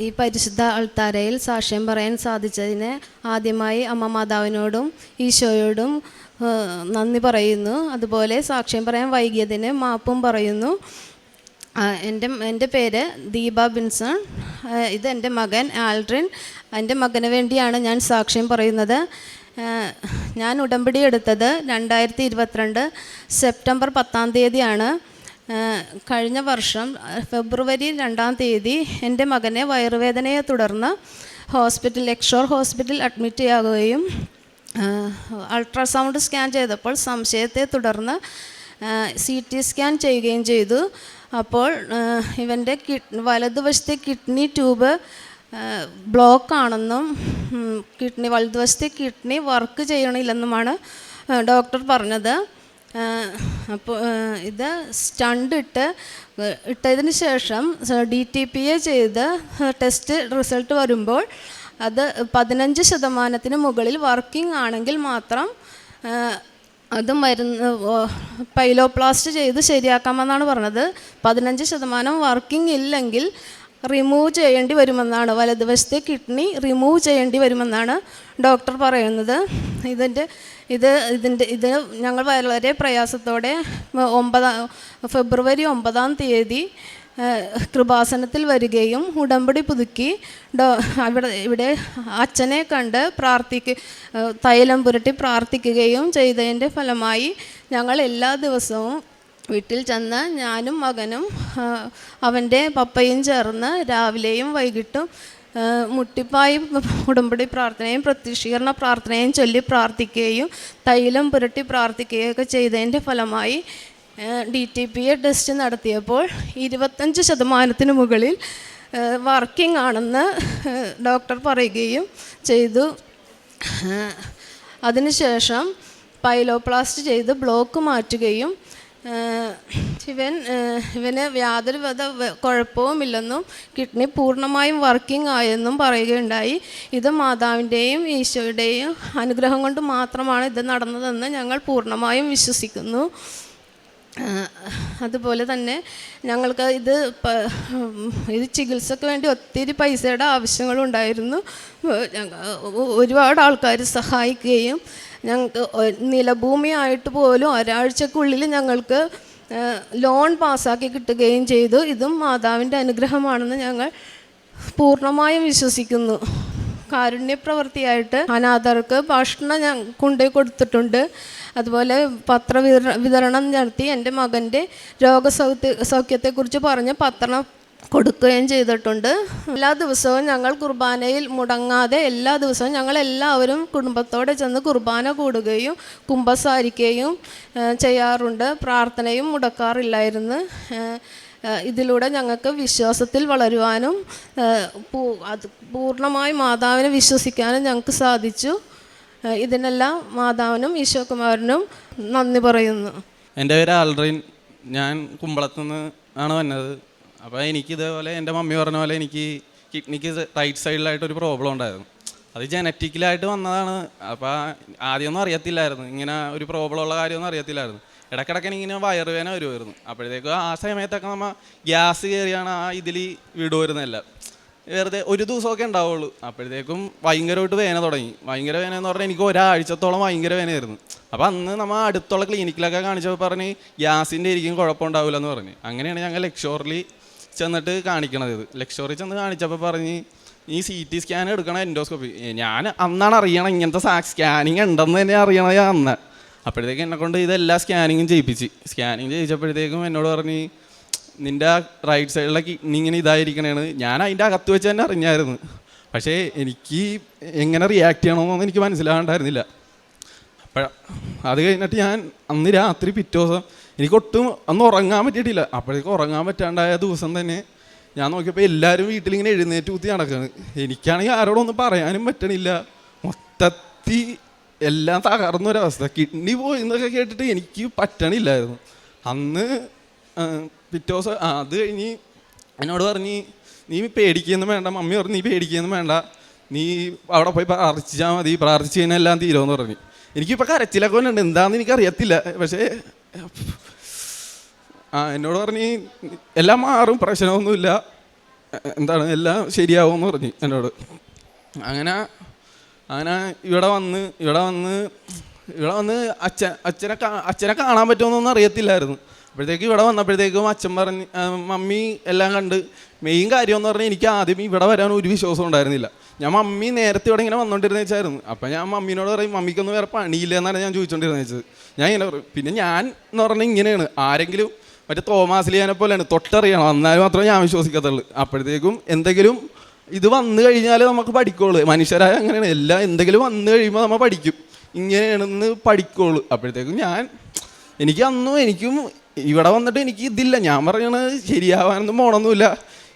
ഈ പരിശുദ്ധ അൾത്താരയിൽ സാക്ഷ്യം പറയാൻ സാധിച്ചതിന് ആദ്യമായി അമ്മ മാതാവിനോടും ഈശോയോടും നന്ദി അതുപോലെ സാക്ഷ്യം പറയാൻ വൈകിയതിന് മാപ്പും പറയുന്നു. എൻ്റെ പേര് ദീപ ബിൻസൺ. ഇതെൻ്റെ മകൻ ആൽഡ്രിൻ. എൻ്റെ മകന് വേണ്ടിയാണ് ഞാൻ സാക്ഷ്യം പറയുന്നത്. ഞാൻ ഉടമ്പടി എടുത്തത് 2022 സെപ്റ്റംബർ 10 കഴിഞ്ഞ വർഷം ഫെബ്രുവരി 2 എൻ്റെ മകനെ വയറുവേദനയെ തുടർന്ന് ലക്ഷോർ ഹോസ്പിറ്റൽ അഡ്മിറ്റ് ആകുകയും അൾട്രാസൗണ്ട് സ്കാൻ ചെയ്തപ്പോൾ സംശയത്തെ തുടർന്ന് CT സ്കാൻ ചെയ്യുകയും ചെയ്തു. അപ്പോൾ ഇവൻ്റെ വലതുവശത്തെ കിഡ്നി ട്യൂബ് ബ്ലോക്കാണെന്നും വലതുവശത്തെ കിഡ്നി വർക്ക് ചെയ്യണില്ലെന്നുമാണ് ഡോക്ടർ പറഞ്ഞത്. അപ്പോൾ ഇത് സ്റ്റണ്ട് ഇട്ടതിന് ശേഷം DTPA ചെയ്ത് ടെസ്റ്റ് റിസൾട്ട് വരുമ്പോൾ അത് 15% മുകളിൽ വർക്കിംഗ് ആണെങ്കിൽ മാത്രം അത് പൈലോപ്ലാസ്റ്റ് ചെയ്ത് ശരിയാക്കാമെന്നാണ് പറഞ്ഞത്. 15% വർക്കിംഗ് ഇല്ലെങ്കിൽ റിമൂവ് ചെയ്യേണ്ടി വരുമെന്നാണ്, വലതുവശത്തെ കിഡ്നി റിമൂവ് ചെയ്യേണ്ടി വരുമെന്നാണ് ഡോക്ടർ പറയുന്നത്. ഇത് ഞങ്ങൾ വളരെ പ്രയാസത്തോടെ ഫെബ്രുവരി 9 കൃപാസനത്തിൽ വരികയും ഉടമ്പടി പുതുക്കി ഇവിടെ അച്ഛനെ കണ്ട് തൈലം പുരട്ടി പ്രാർത്ഥിക്കുകയും ചെയ്തതിൻ്റെ ഫലമായി ഞങ്ങൾ എല്ലാ ദിവസവും വീട്ടിൽ ചെന്ന് ഞാനും മകനും അവൻ്റെ പപ്പയും ചേർന്ന് രാവിലെയും വൈകിട്ടും മുട്ടിപ്പായി ഉടമ്പടി പ്രാർത്ഥനയും പ്രത്യക്ഷീകരണ പ്രാർത്ഥനയും ചൊല്ലി പ്രാർത്ഥിക്കുകയും തൈലം പുരട്ടി പ്രാർത്ഥിക്കുകയൊക്കെ ചെയ്തതിൻ്റെ ഫലമായി DTPA ടെസ്റ്റ് നടത്തിയപ്പോൾ 25% മുകളിൽ വർക്കിംഗ് ആണെന്ന് ഡോക്ടർ പറയുകയും ചെയ്തു. അതിനുശേഷം പൈലോപ്ലാസ്റ്റ് ചെയ്ത് ബ്ലോക്ക് മാറ്റുകയും ഇവന് യാതൊരു വിധ കുഴപ്പവുമില്ലെന്നും കിഡ്നി പൂർണ്ണമായും വർക്കിംഗ് ആയെന്നും പറയുകയുണ്ടായി. ഇത് മാതാവിൻ്റെയും ഈശോയുടെയും അനുഗ്രഹം കൊണ്ട് മാത്രമാണ് ഇത് നടന്നതെന്ന് ഞങ്ങൾ പൂർണ്ണമായും വിശ്വസിക്കുന്നു. അതുപോലെ തന്നെ ഞങ്ങൾക്ക് ഇത് ചികിത്സയ്ക്ക് വേണ്ടി ഒത്തിരി പൈസയുടെ ആവശ്യങ്ങളുണ്ടായിരുന്നു. ഒരുപാട് ആൾക്കാർ സഹായിക്കുകയും ഞങ്ങൾക്ക് നിലഭൂമിയായിട്ട് പോലും ഒരാഴ്ചക്കുള്ളിൽ ഞങ്ങൾക്ക് ലോൺ പാസ്സാക്കി കിട്ടുകയും ചെയ്തു. ഇതും മാതാവിൻ്റെ അനുഗ്രഹമാണെന്ന് ഞങ്ങൾ പൂർണ്ണമായും വിശ്വസിക്കുന്നു. കാരുണ്യപ്രവൃത്തിയായിട്ട് അനാഥർക്ക് ഭക്ഷണം ഞാൻ കൊണ്ടുപോയി കൊടുത്തിട്ടുണ്ട്. അതുപോലെ വിതരണം നടത്തി എൻ്റെ മകൻ്റെ രോഗസൗഖ്യത്തെക്കുറിച്ച് പറഞ്ഞ് പത്രം കൊടുക്കുകയും ചെയ്തിട്ടുണ്ട്. എല്ലാ ദിവസവും ഞങ്ങൾ കുർബാനയിൽ മുടങ്ങാതെ എല്ലാ ദിവസവും ഞങ്ങളെല്ലാവരും കുടുംബത്തോടെ ചെന്ന് കുർബാന കൂടുകയും കുമ്പസാരിക്കുകയും ചെയ്യാറുണ്ട്. പ്രാർത്ഥനയും മുടക്കാറില്ലായിരുന്നു. ഇതിലൂടെ ഞങ്ങൾക്ക് വിശ്വാസത്തിൽ വളരുവാനും പൂർണ്ണമായി മാതാവിനെ വിശ്വസിക്കാനും ഞങ്ങൾക്ക് സാധിച്ചു. ഇതിനെല്ലാം മാതാവിനും ഈശോകുമാരനും നന്ദി പറയുന്നു. എൻ്റെ പേര് ആൽഡ്രിൻ. ഞാൻ കുമ്പളത്തുനിന്ന് ആണ് വന്നത്. അപ്പോൾ എനിക്കിതേപോലെ എൻ്റെ മമ്മി പറഞ്ഞ പോലെ എനിക്ക് കിഡ്നിക്ക് റൈറ്റ് സൈഡിലായിട്ടൊരു പ്രോബ്ലം ഉണ്ടായിരുന്നു. അത് ജനറ്റിക്കലായിട്ട് വന്നതാണ്. അപ്പോൾ ആദ്യമൊന്നും അറിയത്തില്ലായിരുന്നു, ഇങ്ങനെ ഒരു പ്രോബ്ലം ഉള്ള കാര്യമൊന്നും അറിയത്തില്ലായിരുന്നു. ഇടയ്ക്കിടയ്ക്ക് ഇങ്ങനെ വയറുവേദന വരുമായിരുന്നു. അപ്പോഴത്തേക്കും ആ സമയത്തൊക്കെ നമ്മൾ ഗ്യാസ് കയറിയാണ് ഇതിൽ വിടുവരുന്നതല്ല. വെറുതെ ഒരു ദിവസമൊക്കെ ഉണ്ടാവുള്ളൂ. അപ്പോഴത്തേക്കും ഭയങ്കരമായിട്ട് വേദന തുടങ്ങി. ഭയങ്കര വേദന എന്ന് പറഞ്ഞാൽ എനിക്ക് ഒരാഴ്ചത്തോളം ഭയങ്കര വേദനയായിരുന്നു. അപ്പോൾ അന്ന് നമ്മൾ അടുത്തുള്ള ക്ലിനിക്കിലൊക്കെ കാണിച്ചപ്പോൾ പറഞ്ഞ് ഗ്യാസിൻ്റെ ആയിരിക്കും കുഴപ്പമുണ്ടാവില്ല എന്ന് പറഞ്ഞ്. അങ്ങനെയാണ് ഞങ്ങൾ ലക്ഷോറിൽ ചെന്നിട്ട് കാണിക്കണത്. ലക്ഷോറിൽ ചെന്ന് കാണിച്ചപ്പോൾ പറഞ്ഞ് ഈ CT സ്കാൻ എടുക്കണം, എൻഡോസ്കോപ്പി. ഞാൻ അന്നാണ് അറിയണം ഇങ്ങനത്തെ സ്കാനിങ് ഉണ്ടെന്ന് തന്നെ അറിയണത് അന്ന്. അപ്പോഴത്തേക്കും എന്നെക്കൊണ്ട് ഇതെല്ലാം സ്കാനിങ്ങും സ്കാനിങ് ചെയ്യിച്ചപ്പോഴത്തേക്കും എന്നോട് പറഞ്ഞ് നിൻ്റെ റൈറ്റ് സൈഡിലെ കിഡ്നി ഇങ്ങനെ ഇതായിരിക്കണേണ്. ഞാൻ അതിൻ്റെ അകത്ത് വെച്ച് തന്നെ അറിഞ്ഞായിരുന്നു. പക്ഷേ എനിക്ക് എങ്ങനെ റിയാക്ട് ചെയ്യണമെന്നൊന്നും എനിക്ക് മനസ്സിലാകണ്ടായിരുന്നില്ല. അത് കഴിഞ്ഞിട്ട് ഞാൻ അന്ന് രാത്രി പിറ്റേ ദിവസം എനിക്കൊട്ടും അന്ന് ഉറങ്ങാൻ പറ്റിയിട്ടില്ല. അപ്പോഴേക്കും ഉറങ്ങാൻ പറ്റാണ്ടായ ദിവസം തന്നെ ഞാൻ നോക്കിയപ്പോൾ എല്ലാവരും വീട്ടിലിങ്ങനെ എഴുന്നേറ്റ് കുത്തി നടക്കുകയാണ്. എനിക്കാണെങ്കിൽ ആരോടൊന്നും പറയാനും പറ്റണില്ല. മൊത്തത്തിൽ എല്ലാം തകർന്നൊരവസ്ഥ. കിഡ്നി പോയി എന്നൊക്കെ കേട്ടിട്ട് എനിക്ക് പറ്റണില്ലായിരുന്നു. അന്ന് പിറ്റേ ദിവസം അത് കഴിഞ്ഞ് എന്നോട് പറഞ്ഞ് നീ പേടിക്കുകയൊന്നും വേണ്ട. മമ്മി പറഞ്ഞു നീ പേടിക്കുകയൊന്നും വേണ്ട, നീ അവിടെ പോയി പ്രാർത്ഥിച്ചാൽ മതി, പ്രാർത്ഥിച്ച് കഴിഞ്ഞാൽ എല്ലാം തീരുമെന്ന് പറഞ്ഞു. എനിക്കിപ്പോൾ കരച്ചിലൊക്കെ ഉണ്ട്, എന്താണെന്ന് എനിക്കറിയത്തില്ല. പക്ഷേ എന്നോട് പറഞ്ഞ് എല്ലാം മാറും, പ്രശ്നമൊന്നുമില്ല, എന്താണ് എല്ലാം ശരിയാവുമെന്ന് പറഞ്ഞു എന്നോട്. അങ്ങനെ അങ്ങനെ ഇവിടെ വന്ന് അച്ഛനെ കാണാൻ പറ്റുമെന്നൊന്നും അറിയത്തില്ലായിരുന്നു. അപ്പോഴത്തേക്ക് ഇവിടെ വന്നപ്പോഴത്തേക്കും അച്ഛൻ പറഞ്ഞ് മമ്മി എല്ലാം കണ്ട്. മെയിൻ കാര്യം എന്ന് പറഞ്ഞാൽ എനിക്ക് ആദ്യം ഇവിടെ വരാൻ ഒരു വിശ്വാസം ഉണ്ടായിരുന്നില്ല. ഞാൻ മമ്മി നേരത്തെ ഇവിടെ ഇങ്ങനെ വന്നുകൊണ്ടിരുന്ന വെച്ചായിരുന്നു. അപ്പം ഞാൻ മമ്മീനോട് പറയും മമ്മിക്കൊന്നും വേറെ പണിയില്ല എന്നാണ് ഞാൻ ചോദിച്ചുകൊണ്ടിരുന്നത് വെച്ചത്. ഞാൻ ഇങ്ങനെ പറയും. പിന്നെ ഞാൻ എന്ന് പറഞ്ഞാൽ ഇങ്ങനെയാണ്, ആരെങ്കിലും മറ്റേ തോമാസ്ലിയാനെ പോലെയാണ്, തൊട്ടറിയണം, എന്നാലും മാത്രമേ ഞാൻ വിശ്വസിക്കത്തുള്ളൂ. അപ്പോഴത്തേക്കും എന്തെങ്കിലും ഇത് വന്നു കഴിഞ്ഞാൽ നമുക്ക് പഠിക്കുള്ളൂ. മനുഷ്യരായ അങ്ങനെയാണ്, എല്ലാം എന്തെങ്കിലും വന്നു കഴിയുമ്പോൾ നമ്മൾ പഠിക്കും, ഇങ്ങനെയാണെന്ന് പഠിക്കുള്ളൂ. അപ്പോഴത്തേക്കും എനിക്കും ഇവിടെ വന്നിട്ട് എനിക്ക് ഇതില്ല. ഞാൻ പറയണത് ശരിയാവാനൊന്നും പോകണമെന്നില്ല,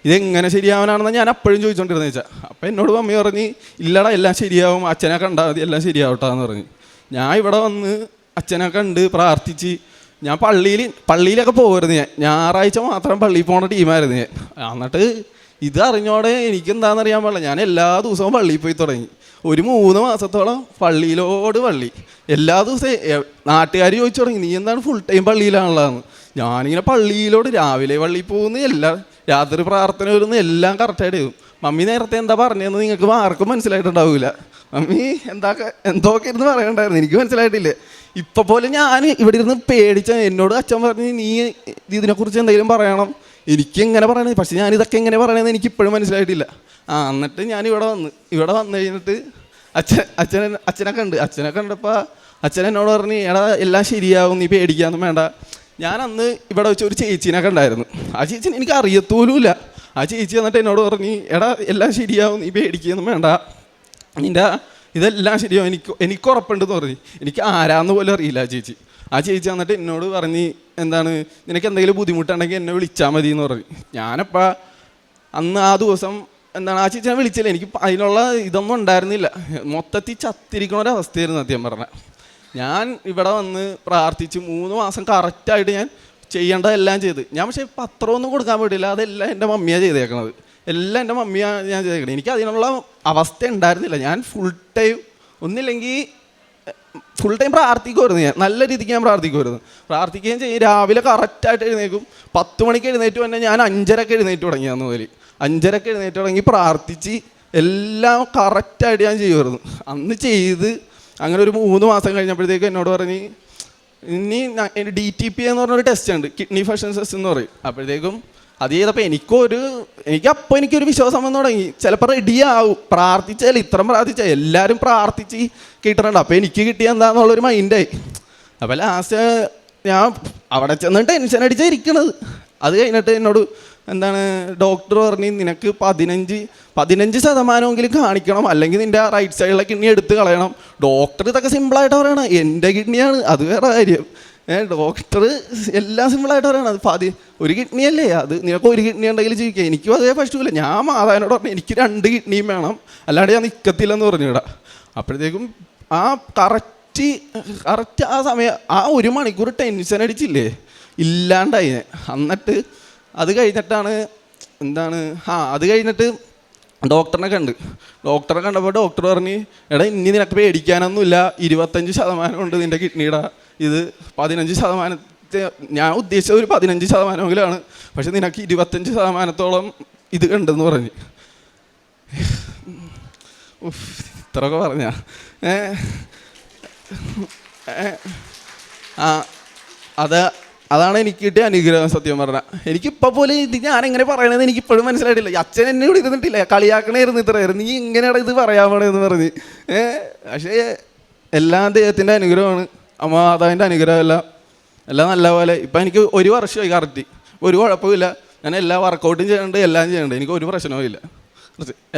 ഇതെങ്ങനെ ശരിയാവാനാണെന്ന് ഞാൻ അപ്പോഴും ചോദിച്ചുകൊണ്ടിരുന്നത് വെച്ചാൽ. അപ്പം എന്നോട് മമ്മി പറഞ്ഞ് ഇല്ലടാ എല്ലാം ശരിയാവും, അച്ഛനെ കണ്ടാൽ മതി, എല്ലാം ശരിയാവട്ടാന്ന് പറഞ്ഞ്. ഞാൻ ഇവിടെ വന്ന് അച്ഛനെ കണ്ട് പ്രാർത്ഥിച്ച് ഞാൻ പള്ളിയിലൊക്കെ പോകുമായിരുന്നു. ഞായറാഴ്ച മാത്രം പള്ളിയിൽ പോകുന്ന ടീമായിരുന്നു ഞാൻ. എന്നിട്ട് ഇത് അറിഞ്ഞോടെ എനിക്കെന്താണെന്നറിയാൻ പാടില്ല, ഞാൻ എല്ലാ ദിവസവും പള്ളിയിൽ പോയി തുടങ്ങി. ഒരു 3 മാസത്തോളം പള്ളി എല്ലാ ദിവസവും നാട്ടുകാർ ചോദിച്ചു തുടങ്ങി നീ എന്താണ് ഫുൾ ടൈം പള്ളിയിലാണുള്ളതെന്ന്. ഞാനിങ്ങനെ പള്ളിയിലോട്ട് രാവിലെ പള്ളിയിൽ പോകുന്നു, എല്ലാം രാത്രി പ്രാർത്ഥന വരുന്നു, എല്ലാം കറക്റ്റായിട്ട് ചെയ്യും. മമ്മി നേരത്തെ എന്താ പറഞ്ഞതെന്ന് നിങ്ങൾക്ക് ആർക്കും മനസ്സിലായിട്ടുണ്ടാവില്ല. മമ്മി എന്തൊക്കെ ഇരുന്ന് പറയണ്ടായിരുന്നു, എനിക്ക് മനസ്സിലായിട്ടില്ല. ഇപ്പം പോലെ ഞാൻ ഇവിടെ ഇരുന്ന് പേടിച്ച എന്നോട് അച്ഛൻ പറഞ്ഞ് നീ ഇതിനെക്കുറിച്ച് എന്തെങ്കിലും പറയണം, എനിക്കെങ്ങനെ പറയണത്, പക്ഷെ ഞാനിതൊക്കെ എങ്ങനെ പറയണമെന്ന് എനിക്ക് ഇപ്പോഴും മനസ്സിലായിട്ടില്ല. എന്നിട്ട് ഞാൻ ഇവിടെ വന്നു കഴിഞ്ഞിട്ട് അച്ഛനെ കണ്ടപ്പോൾ അച്ഛൻ എന്നോട് പറഞ്ഞ് എടാ എല്ലാം ശരിയാവും, നീ പേടിക്കാനൊന്നും വേണ്ട. ഞാൻ അന്ന് ഇവിടെ വെച്ച് ഒരു ചേച്ചീനെ കണ്ടായിരുന്നു. ആ ചേച്ചീനെ എനിക്ക് അറിയത്തോലുമില്ല. ആ ചേച്ചി എന്നിട്ട് എന്നോട് പറഞ്ഞ് എടാ എല്ലാം ശരിയാവും, നീ പേടിക്കുകയൊന്നും വേണ്ട, ഇതെല്ലാം ശരിയാവും, എനിക്ക് ഉറപ്പുണ്ടെന്ന് പറഞ്ഞ്. എനിക്ക് ആരാന്ന് പോലും അറിയില്ല ആ ചേച്ചി എന്നിട്ട് എന്നോട് പറഞ്ഞ് എന്താണ് നിനക്ക് എന്തെങ്കിലും ബുദ്ധിമുട്ടുണ്ടെങ്കിൽ എന്നെ വിളിച്ചാൽ മതി എന്ന് പറഞ്ഞു. ഞാനപ്പോൾ അന്ന് ആ ദിവസം എന്താണ് ആ ചേച്ചിനെ വിളിച്ചില്ല, എനിക്ക് അതിനുള്ള ഇതൊന്നും ഉണ്ടായിരുന്നില്ല. മൊത്തത്തിൽ ചത്തിരിക്കണ ഒരവസ്ഥയായിരുന്നു സത്യം പറഞ്ഞാൽ. ഞാൻ ഇവിടെ വന്ന് പ്രാർത്ഥിച്ച് 3 മാസം കറക്റ്റായിട്ട് ഞാൻ ചെയ്യേണ്ടതെല്ലാം ചെയ്ത്. ഞാൻ പക്ഷേ പത്രമൊന്നും കൊടുക്കാൻ പറ്റില്ല, അതെല്ലാം എൻ്റെ മമ്മിയാണ് ചെയ്തേക്കണത്, എല്ലാം എൻ്റെ മമ്മിയാണ് ഞാൻ ചെയ്തേക്കണത്. എനിക്ക് അതിനുള്ള അവസ്ഥ ഉണ്ടായിരുന്നില്ല. ഞാൻ ഫുൾ ടൈം ഒന്നില്ലെങ്കിൽ ഫുൾ ടൈം പ്രാർത്ഥിക്കുമായിരുന്നു. ഞാൻ നല്ല രീതിക്ക് ഞാൻ പ്രാർത്ഥിക്കുകയും ചെയ്യും. രാവിലെ കറക്റ്റായിട്ട് എഴുന്നേക്കും. 10 മണിക്ക് എഴുന്നേറ്റ് തന്നെ ഞാൻ 5:30 എഴുന്നേറ്റ് തുടങ്ങി. അന്ന് മുതൽ 5:30 എഴുന്നേറ്റ് തുടങ്ങി പ്രാർത്ഥിച്ച് എല്ലാം കറക്റ്റായിട്ട് ഞാൻ ചെയ്യുമായിരുന്നു. അന്ന് ചെയ്ത് അങ്ങനെ ഒരു 3 മാസം കഴിഞ്ഞപ്പോഴത്തേക്കും എന്നോട് പറഞ്ഞ് ഇനി DTP എന്ന് പറഞ്ഞൊരു ടെസ്റ്റ് ഉണ്ട്, കിഡ്നി ഫങ്ഷൻ ടെസ്റ്റ് എന്ന് പറയും. അപ്പോഴത്തേക്കും അത് ചെയ്തപ്പോൾ എനിക്കൊരു വിശ്വാസം വന്നു തുടങ്ങി. ചിലപ്പോൾ റെഡിയാവും, പ്രാർത്ഥിച്ചാൽ എല്ലാവരും പ്രാർത്ഥിച്ച് കിട്ടണുണ്ട്, അപ്പോൾ എനിക്ക് കിട്ടിയ എന്താണെന്നുള്ളൊരു മൈൻഡായി. അപ്പോൾ ലാസ്റ്റ് ഞാൻ അവിടെ ചെന്ന് ടെൻഷൻ അടിച്ചായിരിക്കണത്. അത് കഴിഞ്ഞിട്ട് എന്നോട് എന്താണ് ഡോക്ടർ പറഞ്ഞ് നിനക്ക് 15% കാണിക്കണം, അല്ലെങ്കിൽ നിൻ്റെ റൈറ്റ് സൈഡിലെ കിഡ്നി എടുത്ത് കളയണം. ഡോക്ടർ ഇതൊക്കെ സിമ്പിളായിട്ട് പറയണം, എൻ്റെ കിഡ്നിയാണ് അത് വേറെ കാര്യം. ഡോക്ടർ എല്ലാം സിമ്പിളായിട്ട് പറയണം, അത് ഒരു കിഡ്നിയല്ലേ, അത് നിനക്ക് ഒരു കിഡ്നി ഉണ്ടെങ്കിൽ ജീവിക്കുക. എനിക്കും അതേ പറ്റൂല. ഞാൻ മാതാവിനോട് പറഞ്ഞു എനിക്ക് 2 കിഡ്നിയും വേണം, അല്ലാണ്ട് ഞാൻ നിൽക്കത്തില്ലെന്ന് പറഞ്ഞു ഇവിടെ. അപ്പോഴത്തേക്കും ആ കറക്റ്റ് ആ സമയം ആ 1 മണിക്കൂർ ടെൻഷൻ അടിച്ചില്ലേ ഇല്ലാണ്ടായി. എന്നിട്ട് അത് കഴിഞ്ഞിട്ടാണ് അത് കഴിഞ്ഞിട്ട് ഡോക്ടറെ കണ്ടപ്പോൾ ഡോക്ടർ പറഞ്ഞ് എടാ ഇനി നിനക്ക് പേടിക്കാനൊന്നുമില്ല, 25% ഉണ്ട് നിൻ്റെ കിഡ്നിയുടെ, ഇത് 15%, ഞാൻ ഉദ്ദേശിച്ചത് ഒരു 15%-എങ്കിലാണ്, പക്ഷെ നിനക്ക് 25%-ഓളം ഇത് കണ്ടെന്ന് പറഞ്ഞ്. ഇത്രയൊക്കെ പറഞ്ഞ അതാണ് എനിക്ക് കിട്ടിയ അനുഗ്രഹം സത്യം പറഞ്ഞാൽ. എനിക്കിപ്പോൾ പോലും ഇത് ഞാനെങ്ങനെ പറയണതെന്ന് എനിക്കിപ്പോഴും മനസ്സിലായിട്ടില്ല. അച്ഛൻ എന്നെ ഇവിടെ ഇരുന്നിട്ടില്ല, കളിയാക്കണായിരുന്നു ഇത്രയായിരുന്നു, നീ ഇങ്ങനെയാണ് ഇത് പറയാൻ പോണെന്ന് പറഞ്ഞ്. പക്ഷേ എല്ലാം ദൈവത്തിൻ്റെ അനുഗ്രഹമാണ്, മാതാവിൻ്റെ അനുഗ്രഹം എല്ലാം നല്ലപോലെ. ഇപ്പം എനിക്ക് 1 വർഷമായി കറക്റ്റ്, ഒരു കുഴപ്പമില്ല. ഞാൻ എല്ലാ വർക്കൗട്ടും ചെയ്യുന്നുണ്ട്, എല്ലാം ചെയ്യുന്നുണ്ട്, എനിക്ക് ഒരു പ്രശ്നവും ഇല്ല.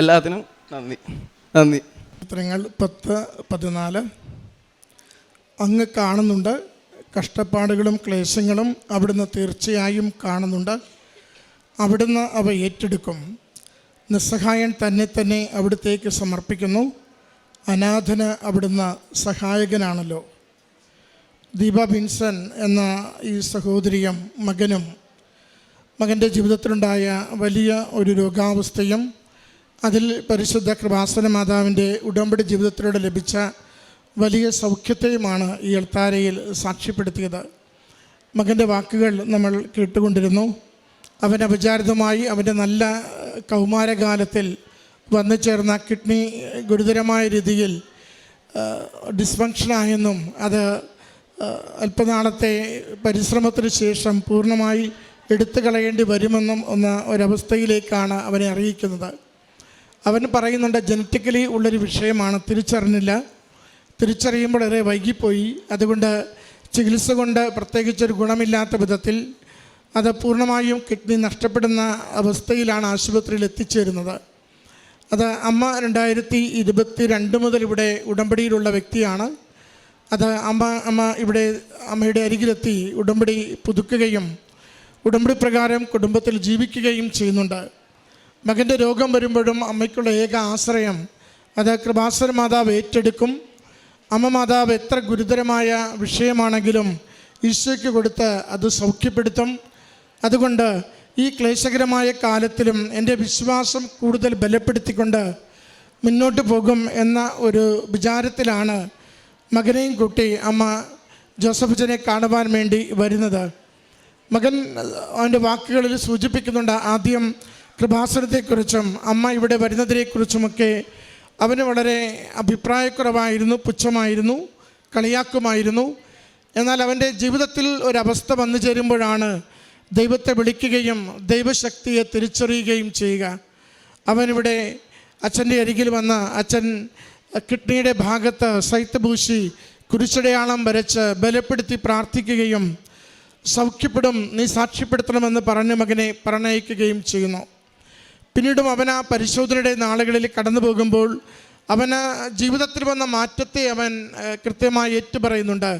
എല്ലാത്തിനും നന്ദി. ചിത്രങ്ങൾ 10-14 അങ്ങ് കാണുന്നുണ്ട്. കഷ്ടപ്പാടുകളും ക്ലേശങ്ങളും അവിടുന്ന് തീർച്ചയായും കാണുന്നുണ്ട്. അവിടുന്ന് അവ ഏറ്റെടുക്കും. നിസ്സഹായൻ തന്നെ അവിടുത്തേക്ക് സമർപ്പിക്കുന്നു. അനാഥന് അവിടുന്ന് സഹായകനാണല്ലോ. ദീപ വിൻസൻ എന്ന ഈ സഹോദരിയും മകൻ്റെ ജീവിതത്തിലുണ്ടായ വലിയ ഒരു രോഗാവസ്ഥയും അതിൽ പരിശുദ്ധ കൃപാസന മാതാവിൻ്റെ ഉടമ്പടി ജീവിതത്തിലൂടെ ലഭിച്ച വലിയ സൗഖ്യത്തെയുമാണ് ഈ അൾത്താരയിൽ സാക്ഷ്യപ്പെടുത്തിയത്. മകൻ്റെ വാക്കുകൾ നമ്മൾ കേട്ടുകൊണ്ടിരുന്നു. അവൻ അവിചാരിതമായി അവൻ്റെ നല്ല കൗമാരകാലത്തിൽ വന്നു ചേർന്ന കിഡ്നി ഗുരുതരമായ രീതിയിൽ ഡിസ്ഫങ്ഷനായെന്നും അത് അല്പനാളത്തെ പരിശ്രമത്തിന് ശേഷം പൂർണ്ണമായി എടുത്തു കളയേണ്ടി വരുമെന്നും ഒരവസ്ഥയിലേക്കാണ് അവനെ അറിയിക്കുന്നത്. അവൻ പറയുന്നുണ്ട്, ജനറ്റിക്കലി ഉള്ളൊരു വിഷയമാണ്, തിരിച്ചറിയുമ്പോൾ ഏറെ വൈകിപ്പോയി. അതുകൊണ്ട് ചികിത്സ കൊണ്ട് പ്രത്യേകിച്ചൊരു ഗുണമില്ലാത്ത വിധത്തിൽ അത് പൂർണ്ണമായും കിഡ്നി നഷ്ടപ്പെടുന്ന അവസ്ഥയിലാണ് ആശുപത്രിയിൽ എത്തിച്ചേരുന്നത്. അത് അമ്മ 2022 മുതൽ ഇവിടെ ഉടമ്പടിയിലുള്ള വ്യക്തിയാണ്. അത് അമ്മ ഇവിടെ അമ്മയുടെ അരികിലെത്തി ഉടമ്പടി പുതുക്കുകയും ഉടമ്പടി പ്രകാരം കുടുംബത്തിൽ ജീവിക്കുകയും ചെയ്യുന്നുണ്ട്. മകൻ്റെ രോഗം വരുമ്പോഴും അമ്മയ്ക്കുള്ള ഏക ആശ്രയം അത് കൃപാസന മാതാവ് ഏറ്റെടുക്കും. അമ്മ മാതാവ് എത്ര ഗുരുതരമായ വിഷയമാണെങ്കിലും ഈശോയ്ക്ക് കൊടുത്ത് അത് സൗഖ്യപ്പെടുത്തും. അതുകൊണ്ട് ഈ ക്ലേശകരമായ കാലത്തിലും എൻ്റെ വിശ്വാസം കൂടുതൽ ബലപ്പെടുത്തിക്കൊണ്ട് മുന്നോട്ട് പോകും എന്ന ഒരു വിചാരത്തിലാണ് മകനെയും കൂട്ടി അമ്മ ജോസഫച്ചനെ കാണുവാൻ വേണ്ടി വരുന്നത്. മകൻ അവൻ്റെ വാക്കുകളിൽ സൂചിപ്പിക്കുന്നുണ്ട്, ആദ്യം കൃപാസനത്തെക്കുറിച്ചും അമ്മ ഇവിടെ വരുന്നതിനെക്കുറിച്ചുമൊക്കെ അവന് വളരെ അഭിപ്രായക്കുറവായിരുന്നു, പുച്ഛമായിരുന്നു, കളിയാക്കുമായിരുന്നു. എന്നാൽ അവൻ്റെ ജീവിതത്തിൽ ഒരവസ്ഥ വന്നു ചേരുമ്പോഴാണ് ദൈവത്തെ വിളിക്കുകയും ദൈവശക്തിയെ തിരിച്ചറിയുകയും ചെയ്യുക. അവനിവിടെ അച്ഛൻ്റെ അരികിൽ വന്ന് അച്ഛൻ കിഡ്നിയുടെ ഭാഗത്ത് സൈത്ത് പൂശി കുരിശടയാളം വരച്ച് ബലപ്പെടുത്തി പ്രാർത്ഥിക്കുകയും സൗഖ്യപ്പെടും, നീ സാക്ഷ്യപ്പെടുത്തണമെന്ന് പറഞ്ഞ് മകനെ പറഞ്ഞയക്കുകയും ചെയ്യുന്നു. പിന്നീടും അവൻ ആ പരിശോധനയുടെ നാളുകളിൽ കടന്നു പോകുമ്പോൾ അവന് ജീവിതത്തിൽ വന്ന മാറ്റത്തെ അവൻ കൃത്യമായി ഏറ്റുപറയുന്നുണ്ട്.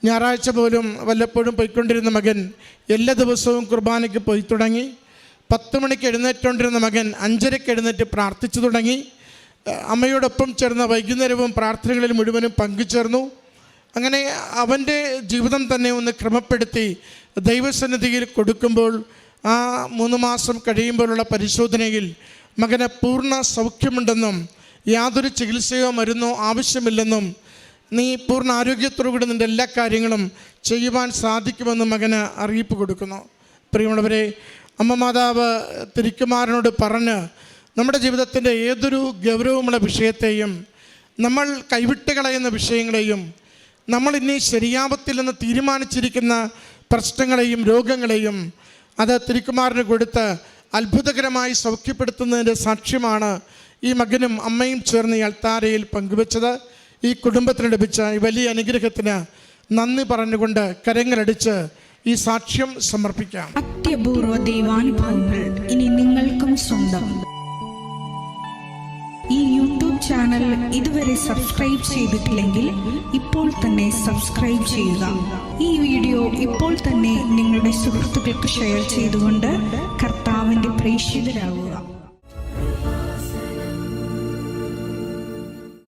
ഞായറാഴ്ച പോലും വല്ലപ്പോഴും പോയിക്കൊണ്ടിരുന്ന മകൻ എല്ലാ ദിവസവും കുർബാനയ്ക്ക് പോയി തുടങ്ങി. 10 മണിക്ക് എഴുന്നേറ്റുകൊണ്ടിരുന്ന മകൻ 5:30 എഴുന്നേറ്റ് പ്രാർത്ഥിച്ചു തുടങ്ങി. അമ്മയോടൊപ്പം ചേർന്ന വൈകുന്നേരവും പ്രാർത്ഥനകളിൽ മുഴുവനും പങ്കുചേർന്നു. അങ്ങനെ അവൻ്റെ ജീവിതം തന്നെ ഒന്ന് ക്രമപ്പെടുത്തി ദൈവസന്നിധിയിൽ കൊടുക്കുമ്പോൾ ആ 3 മാസം കഴിയുമ്പോഴുള്ള പരിശോധനയിൽ മകന് പൂർണ്ണ സൗഖ്യമുണ്ടെന്നും യാതൊരു ചികിത്സയോ മരുന്നോ ആവശ്യമില്ലെന്നും നീ പൂർണ്ണ ആരോഗ്യത്തോടുകൂടി നിൻ്റെ എല്ലാ കാര്യങ്ങളും ചെയ്യുവാൻ സാധിക്കുമെന്നും മകന് അറിയിപ്പ് കൊടുക്കുന്നു. പ്രിയമുള്ളവരെ, അമ്മ മാതാവ് തിരുക്കുമാരനോട് പറഞ്ഞ് നമ്മുടെ ജീവിതത്തിൻ്റെ ഏതൊരു ഗൗരവമുള്ള വിഷയത്തെയും, നമ്മൾ കൈവിട്ട് കളയുന്ന വിഷയങ്ങളെയും, നമ്മൾ ഇനി ശരിയാവത്തില്ലെന്ന് തീരുമാനിച്ചിരിക്കുന്ന പ്രശ്നങ്ങളെയും രോഗങ്ങളെയും അത് തിരുക്കുമാരന് കൊടുത്ത് അത്ഭുതകരമായി സൗഖ്യപ്പെടുത്തുന്നതിൻ്റെ സാക്ഷ്യമാണ് ഈ മകനും അമ്മയും ചേർന്ന് ഈ അൾത്താരയിൽ പങ്കുവച്ചത്. ഈ കുടുംബത്തിന് ലഭിച്ച ഈ വലിയ അനുഗ്രഹത്തിന് നന്ദി പറഞ്ഞുകൊണ്ട് കരങ്ങളടിച്ച് ഈ സാക്ഷ്യം സമർപ്പിക്കാം. അത്യപൂർവ ദൈവാനുഭവങ്ങൾ ഇനി നിങ്ങൾക്കും സ്വന്തം. ഈ യൂട്യൂബ് ചാനൽ ഇതുവരെ സബ്സ്ക്രൈബ് ചെയ്തിട്ടില്ലെങ്കിൽ ഇപ്പോൾ തന്നെ സബ്സ്ക്രൈബ് ചെയ്യുക. ഈ വീഡിയോ ഇപ്പോൾ തന്നെ നിങ്ങളുടെ സുഹൃത്തുക്കൾക്ക് ഷെയർ ചെയ്തുകൊണ്ട് കർത്താവിൻ്റെ പ്രേക്ഷിതരാകുക.